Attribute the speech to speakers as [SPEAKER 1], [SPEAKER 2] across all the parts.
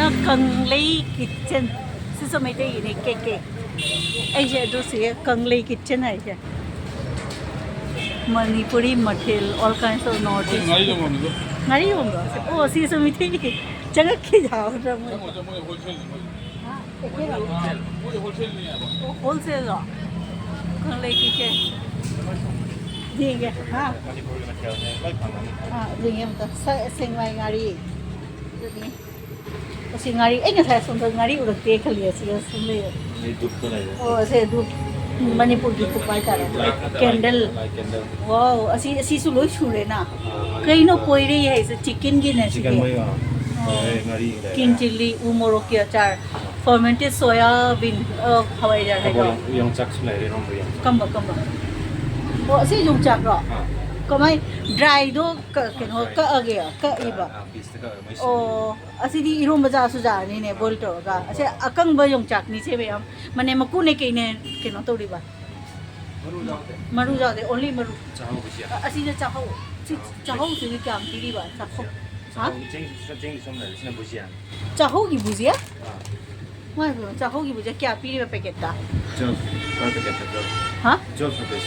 [SPEAKER 1] nó cần lấy kitchen sư số mấy cái này keke ấy giờ tôi sẽ cần lấy kitchen này chứ Manipuri mathel all kinds of Northeast ngari không đó ô sư số mấy cái chẳng có khi nào ra mới wholesale rồi cần lấy kitchen gì vậy ha gì vậy mà sinh vai ngari Kasi ngari, nga saya sunod ngari udah teka liya sila sunod. Oh, saya du Manipur gitu paita candle. Wow, asi suloy shure na. Kayo no poire ya isa chicken gina sige. Ngari. King chili, umorok ya char. Fermented soya bean, hawai jar hai ko.
[SPEAKER 2] Yung chak sulai rin ang yung.
[SPEAKER 1] Kamba. Oh, asi yung chak ro. Kamay dry do ka agya ka iba. Oh, asidi irom baza suja ni ne bolto ga. Ase akang ba yung chak ni se be am. Mane makune ke ne keno to riba. Maru ja de only maru.
[SPEAKER 2] Chaho bisia.
[SPEAKER 1] Asida chaho. Chaho su ni kyam ti riba chaho. Ha?
[SPEAKER 2] Jeng somna sina bisia.
[SPEAKER 1] Chaho ki buzia? Mai bo chaho ki buzia kya pi riba packet ta.
[SPEAKER 2] Jo kar packet ta.
[SPEAKER 1] Ha?
[SPEAKER 2] 12 rupees.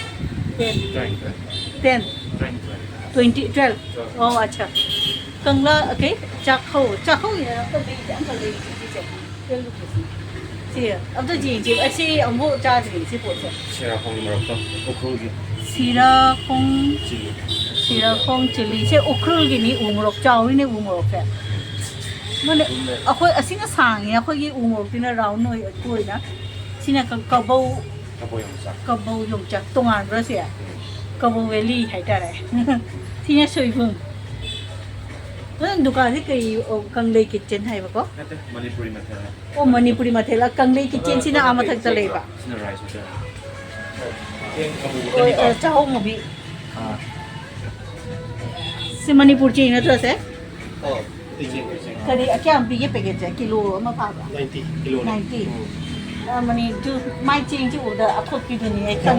[SPEAKER 1] 10 20 12 oh अच्छा कंगला okay चाखो ये तो नहीं जानता ले जी ये लोग जी अब तो जी अच्छे हमको चार्ज नहीं से पूछे
[SPEAKER 2] Sira kong marok to. Ukrul gi.
[SPEAKER 1] Sira खोंग chilli से उखरुल की नहीं उमरक चावरी ने उमरक है मैंने अखोई असिंग सांग या अखोई की उमरक तीना राउंड नो कोई ना सिना कबो yung chak tongan bro siya Cabo Valley hay ta re sinya soibung dukan ni kai kanglei kitchen hai ba ko
[SPEAKER 2] Manipuri mathel.
[SPEAKER 1] oh Manipuri mathel kanglei kitchen sina ama thak ta lei ba
[SPEAKER 2] Sina rice uta.
[SPEAKER 1] oh chao mo bi si Manipur chi na to se
[SPEAKER 2] Oh, tingin.
[SPEAKER 1] kadi kya am bi ye packet je kilo ma pa ba
[SPEAKER 2] 90 kilo.
[SPEAKER 1] 90mani ju mai ching chi uda akhot ki ni ai kan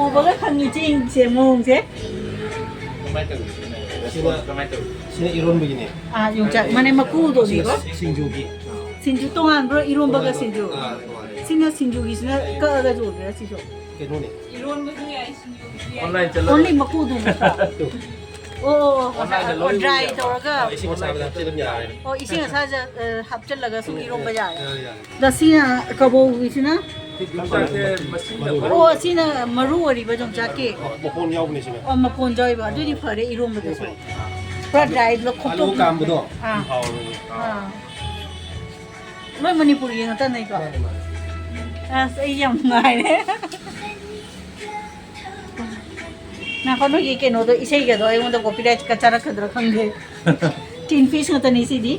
[SPEAKER 1] u ba ga kan ni ching che mong che
[SPEAKER 2] Sina iron begini.
[SPEAKER 1] yung chak mane maku do di ko
[SPEAKER 2] Sinjugi.
[SPEAKER 1] sinju tongan bro iron ba ga sinju sina sinju gi sina ka ga jo ne si jo
[SPEAKER 2] Keno ni.
[SPEAKER 3] Online chalo.
[SPEAKER 1] only maku do ma oh dry to ga
[SPEAKER 2] Ising kasama natin yung yari.
[SPEAKER 1] oh ising sa ja hapchal laga su iron ba ja da sina kabo gi sina oh sina maru ori ba jong jake
[SPEAKER 2] Mapon yaw ni sina.
[SPEAKER 1] oh mapon joy ba du di phare iron ba so pra dry lo khop to
[SPEAKER 2] Alu kam budo.
[SPEAKER 1] loi Manipuri ng ta nai ko sa iyam ngai ne na kono ye ke no do isai ga do ai mo do copyright ka chara khadra khangge tin fish ng ta ni si di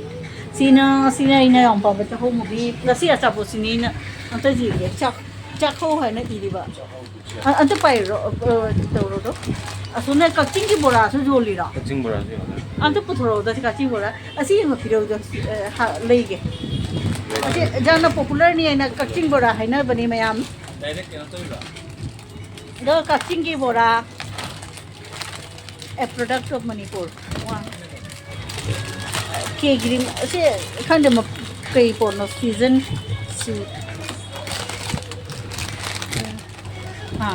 [SPEAKER 1] sina ina yong pa ba ta ho mo bi plus ya sa po sinina ang ta ji ye chak ho hai na di ba an ta pai ro to ro do asuna ka ching ki bora su jo li ra
[SPEAKER 2] Kacing beras yun.
[SPEAKER 1] an ta puthro da ka ching bora asi ma piro do lei ge asi jana popular ni na ka ching bora hai na bani mayam
[SPEAKER 3] Direct kena to ira.
[SPEAKER 1] do ka ching ki bora a product of Manipur ke green se khande ma kai porno season si ha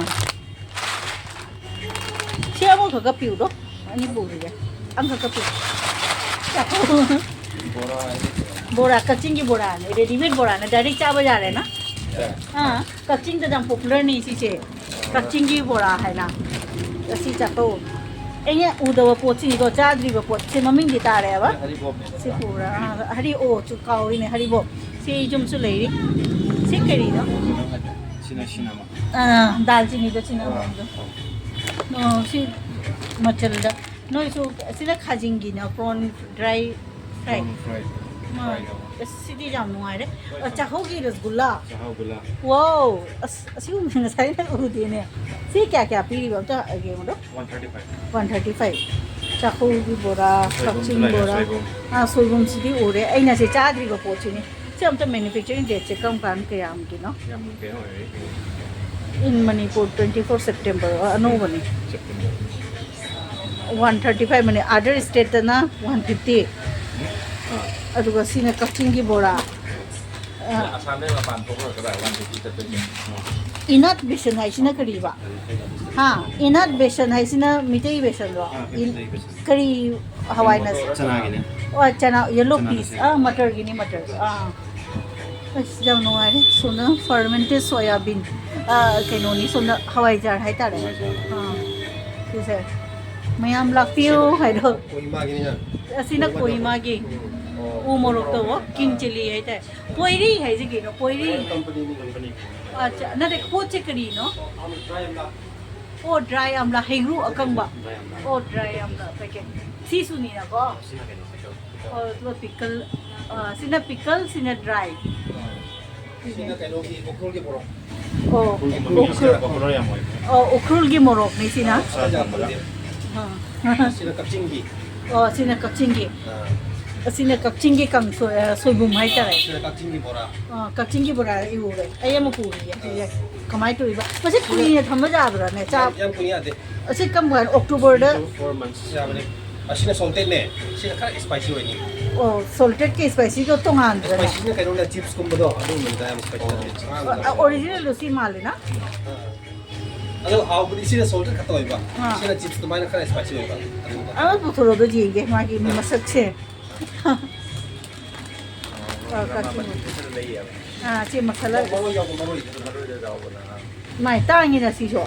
[SPEAKER 1] siya mo ka piu do ani bu ri ang ka piu bora kaching ki bora ne ready made bora ne direct cha ba ja rahe na ha kaching to jam popular nahi si che kaching ki bora hai na asi cha to enya udawa pot si do cha dri ba pot se maming di ta re ba
[SPEAKER 3] Hari bob ne.
[SPEAKER 1] si pura hari o chu kaw ri ne hari bo si jum su lei ri si kari no
[SPEAKER 2] Sinama.
[SPEAKER 1] dal chini do cinnamon do no si matel da no so sida khajing gi na prawn dry fry ma sidi jam no ai de cha ho gi rasgulla
[SPEAKER 2] Sahaw gula.
[SPEAKER 1] wow asiu me sai na u de ne si kya pi ri ba ta age mo do
[SPEAKER 2] 135.
[SPEAKER 1] 135 cha ho gi bora kaching bora soibum sidi ore aina se cha dri ba po chini se am ta manufacturing date che kam kan ke am ki no
[SPEAKER 2] Yang kaya
[SPEAKER 1] in Manipur 24 September no bani
[SPEAKER 2] September.
[SPEAKER 1] 135 mane other state na 150 aduga sina kachingi bora
[SPEAKER 3] Asamnya 8 pokok kerak wan kita tu.
[SPEAKER 1] inat besan hai sina kari ba ha inat besan hai sina mitei besan ro kari hawai na
[SPEAKER 2] ಚೆನ್ನಾಗಿದೆ
[SPEAKER 1] oh chana yellow peas matar gini matar jam no ai sona fermented soya bean kenoni sona hawai jar hai tare kise mayam lakpiu hai do
[SPEAKER 2] koimagininya
[SPEAKER 1] asina koima gi u morok to king chili hai ta poiri hai ji gi no poiri
[SPEAKER 2] company
[SPEAKER 1] acha na de ko che kari no oh dry amla hengru akang ba oh dry amla packet si suni na ko oh to pickle sina dry
[SPEAKER 2] sina kailogi ukrul ge borok
[SPEAKER 1] oh ukrul gi morok ni sina
[SPEAKER 2] sina kapchingi
[SPEAKER 1] oh sina kapchingi sina kapchingi kang soibum hai ta
[SPEAKER 2] sina kapchingi bora
[SPEAKER 1] kapchingi bora iu re ayam pu ri kamai to iba mase puri ne thamba ja bra ne cha
[SPEAKER 2] yam punya de
[SPEAKER 1] ase kam ban october da
[SPEAKER 2] 4 months yamne asina salted ne sina kha spicy hoini
[SPEAKER 1] oh salted ke spicy ko tongan dra
[SPEAKER 2] spicy ne kaino na chips kumbo adu milta yam spicy
[SPEAKER 1] original lucy male na
[SPEAKER 2] ado how budi sina salted khato hoiba sina chips to maina kha spicy hoiba
[SPEAKER 1] butoro do ji ge ma gi masak se che masala mai tangi na si so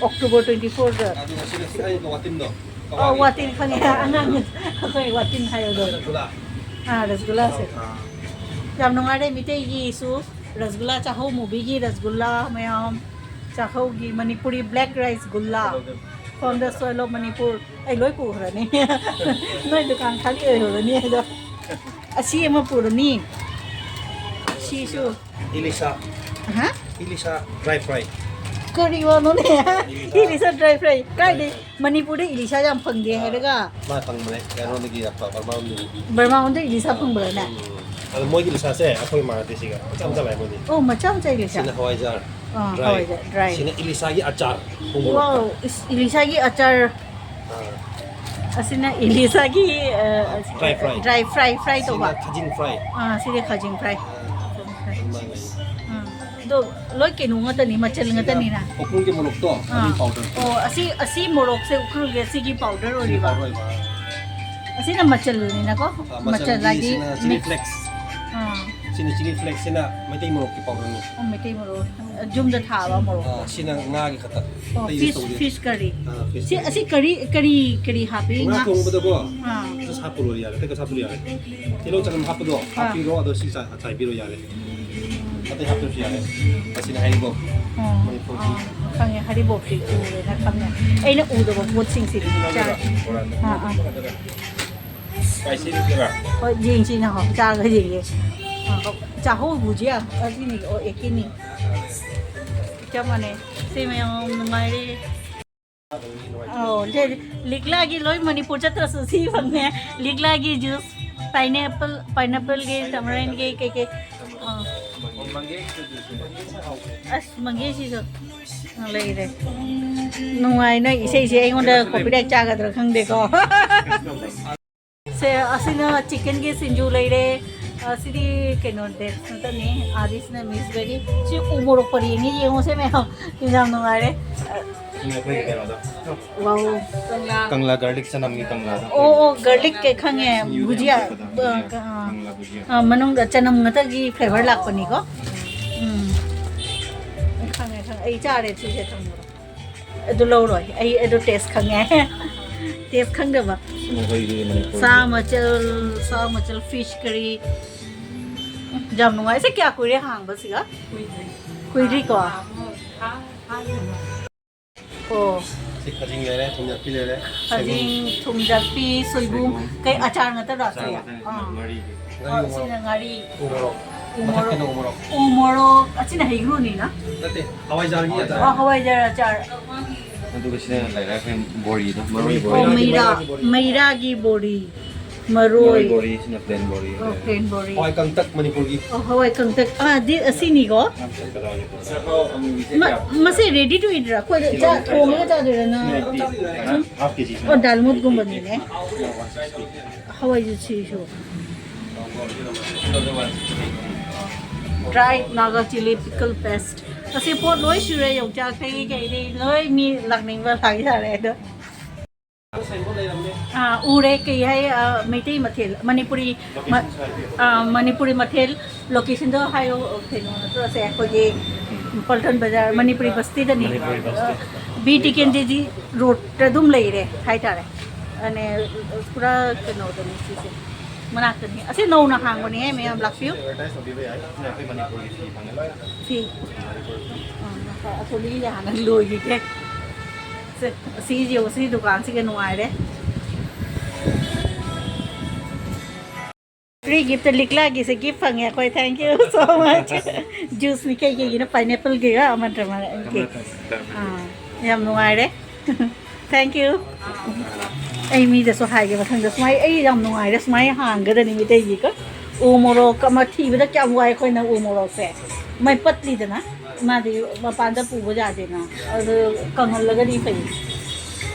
[SPEAKER 1] october 24 da
[SPEAKER 2] adu sina sina ko watin do
[SPEAKER 1] oh watin khangi angang khoi watin hayo do
[SPEAKER 2] gula
[SPEAKER 1] rasgulla se jam nonga de mite gi su rasgulla chaho movie gi rasgulla mayam chaho gi manipuri black rice gulla from the soil of manipur ai loi pu hra ni noi dukan khali ai ho ni do asi ma pu ni si su
[SPEAKER 2] ilisa
[SPEAKER 1] ha
[SPEAKER 2] ilisa dry fry
[SPEAKER 1] curry wa no ne ilisa dry fry kai de manipur de ilisa jam phang de hai daga
[SPEAKER 2] ma pang mane karo ni gi apa barma ni
[SPEAKER 1] burma on de ilisa phang bra na
[SPEAKER 2] ado moi ilisa se akoi ma de siga cham cha lai mo ni
[SPEAKER 1] oh macam chai ilisa
[SPEAKER 2] sina hawai jar
[SPEAKER 1] dry
[SPEAKER 2] sina ilisa gi achar
[SPEAKER 1] wow ilisa gi achar asina ilisa gi dry fry to ba
[SPEAKER 2] khajin fry
[SPEAKER 1] sire khajing fry do loi ke nu ngata ni machal ngata ni na
[SPEAKER 2] okul ge molok to powder
[SPEAKER 1] oh asi morok se ukrul ge si gi powder ori ba asina machal ni na ko machal lagi
[SPEAKER 2] chili flakes sina chili flakes sina metai molok ki powder ni
[SPEAKER 1] metai morok jum da tha ba morok
[SPEAKER 2] sina nga gi khata
[SPEAKER 1] fish curry si asi curry happy
[SPEAKER 2] nga
[SPEAKER 1] nga
[SPEAKER 2] thong bada bo just hapulo yare te ka hapulo yare tilo chanam hapudo happy ro ado si chai biro yare ate hapulo yare asina hai bo
[SPEAKER 1] khang ya hari bo fi u le na khang ya ai na u do bo sing si cha
[SPEAKER 2] spicy ni kira
[SPEAKER 1] ho jing chi na ho cha ga ji ye cha ho bu ji a asi ni o ekini cha mane se me ngai re oh le likla gi loi manipur cha tra si phang ne likla gi juice pineapple ge tamarind ge ke as mangi si so lai re nungai na isei se ai ngonda copy da cha ga dra khang de ko se asina chicken ge sinju lai re asidi keno de ta ni adis na miss very si umoro pari ni ye ngo se me jam nungai re wow
[SPEAKER 2] kangla garlic sanam ni kangla
[SPEAKER 1] oh garlic ke khange bhujia manung da chanam ngata gi flavor lak pani ko khange ai cha re chi se thang edu lo roi ai edu taste khange taste khang da ba sa machal fish curry jam nungai se kya koi re hang ba siga koi ri ko oh
[SPEAKER 2] si khajing le thumja pi le
[SPEAKER 1] khajing thumja pi soibum kai achar ngata ra sa ya sina ngari umoro achina hegru ni na
[SPEAKER 2] tate hawai jar gi ata
[SPEAKER 1] hawai jar achar
[SPEAKER 2] adu sina lai ra fen bori no maroi
[SPEAKER 1] meira gi bori maroi
[SPEAKER 2] bori sina plain bori
[SPEAKER 1] plain bori
[SPEAKER 2] hawai kangtak manipur gi
[SPEAKER 1] hawai kangtak di asini go mase ready to eat ra ko ja thome ja de na
[SPEAKER 2] half kg
[SPEAKER 1] oh dalmut gum bani ne hawai ji chi sho dried naga chili pickle paste สิพวกน้อยชื่อเลยอย่างจากที่ไก่ดีเลยมีหลักหนึ่งว่าหลายอะไรเด้ออูเรกให้ไม่ได้มาเทลมณีปุรีมณีปุรีมาเทลโลเคชั่นเด้อให้เราเทนนตัวเสียคนยี่พอลตันบาร์มณีปุรีบัสตีดันนี่บีทีเคนจีรูทระดุมเลยเลยให้ตาเลยอันนี้พูดกันโน้ตนี้สิมันอะไรนี่อาศัยโน่นห่างวันนี้ไม่ยอมรับฟิวฟีอาศัยนี่อย่างนั้นลุยกี่แค่ซีเดียวซีดุการซีกันหน่วยเลยฟรีกิฟต์ลิกลากิสกิฟต์ฟังเนี่ยคอย thank you so much juice นี่แค่ยี่นะ pineapple กี่อ่ะมันทำอะไรกี่ยำหน่วยเลย thank you ไอ้มีแต่สุดท้ายกี่มาทั้งเดสไมไอ้ยำหน่วยเดสไมห่างกันนี่มีแต่ยี่ก็อูโมโรก็มาทีไปแล้วจำไว้คอยนะอูโมโรเซ่ไม่ปัดลีเดนะมาดีมาปานจะปูบจ่าเจนะกังหันแล้วก็ดีไป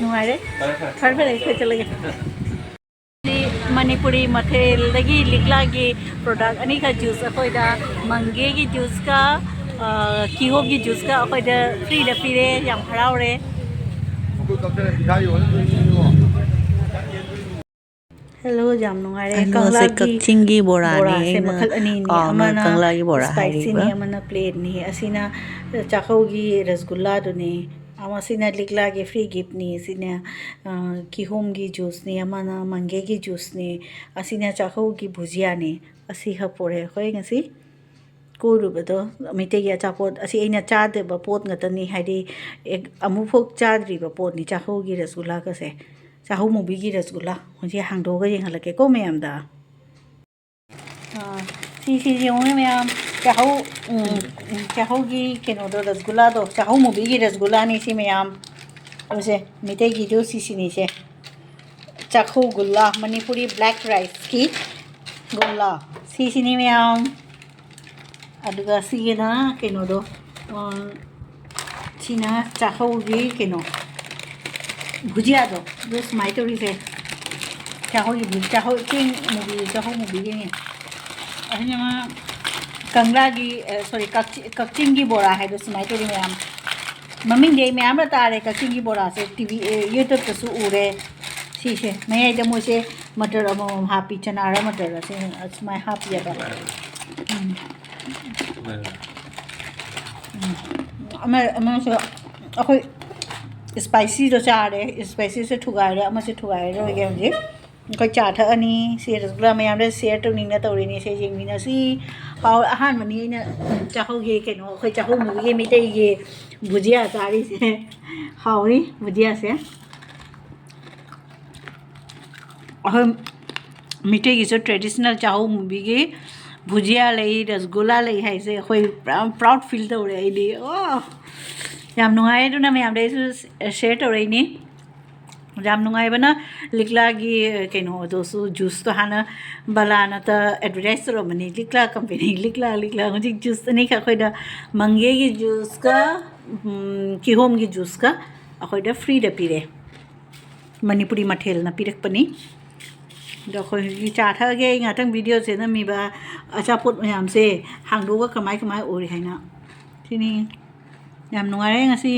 [SPEAKER 1] หน่วยเลยคันไปเลยเคยจะเลยमणिपुरी मथेल लगी लिखला की product अनी का juice अखोइदा मंगे की juice का कीहो की juice का अखोइदा फ्री द पीरे याम हराव रे हेलो जाम नुंगारे कंगला की
[SPEAKER 4] कच्चिंगी बोरा
[SPEAKER 1] से मखल अनी नि अमना
[SPEAKER 4] कंगला की बोरा
[SPEAKER 1] स्पाइसी नि अमना प्लेट नि असिना चाखोगी रसगुल्ला दुनी अमसिना लिखलागे फ्री गिफ्ट नि सिना किहोमगी जूस नि अमना मंगेगी जूस नि असिना चाखोगी भुजिया नि असि हपोरे खोय ngasi कोरुबदो मितेगी achapot asi aina chade ba pot ngatani haidi ek amufok chadri ba pot ni chahogi rasgulla ka se chahu mubi gi rasgulla hoji hangdo ga yeng halake ko mayam da si yong mayam chahogi keno do rasgulla do chahu mubi gi rasgulla ni si mayam ose mitegi jo si ni se chahu gulla manipuri black rice ki gulla si ni mayam aduga sigina keno do china chahogi keno bhujia do smaitori se chahogi king mubi ni ahnyama kangla gi sorry kakching gi bora hai do smaitori mayam maming de mayam ra tare kakching gi bora se tv youtube ta su ure si se mai da mo se matar amom happy chana ra matar se my happy ya ba ama so akoi spicy do cha re spicy se thugai re ama se thugai re ge ji koi cha tha ani se rasgulla mayam de share to ning na to ri ni se yengminasi haw ahan mani na cha ho ge ke no koi cha ho mu ge mi te ge bhujia cha ri se haw ri bhujia se aham mi te ge so traditional cha ho mu bi ge भुजिया लई रसगुल्ला लई है से कोई proud feel तो रे आई दी ओ याम नुंगाई दुना मैं याम दे share तो रे नि याम नुंगाई बना लिखला गी केनो दोसु जूस तो हाना बलाना त एडवर्टाइज तो मनी लिखला कंपनी लिखला मुझे जूस नहीं खा कोई दा मंगे की जूस का किहोम की जूस का कोई दा फ्री दा पीरे मणिपुरी मथेल ना पीरक पनी द खोई चा थगे ngathang video se na mi ba achapot mayam se hangdo ga kamai ओरि हैना थिनि याम नुंगारे ngasi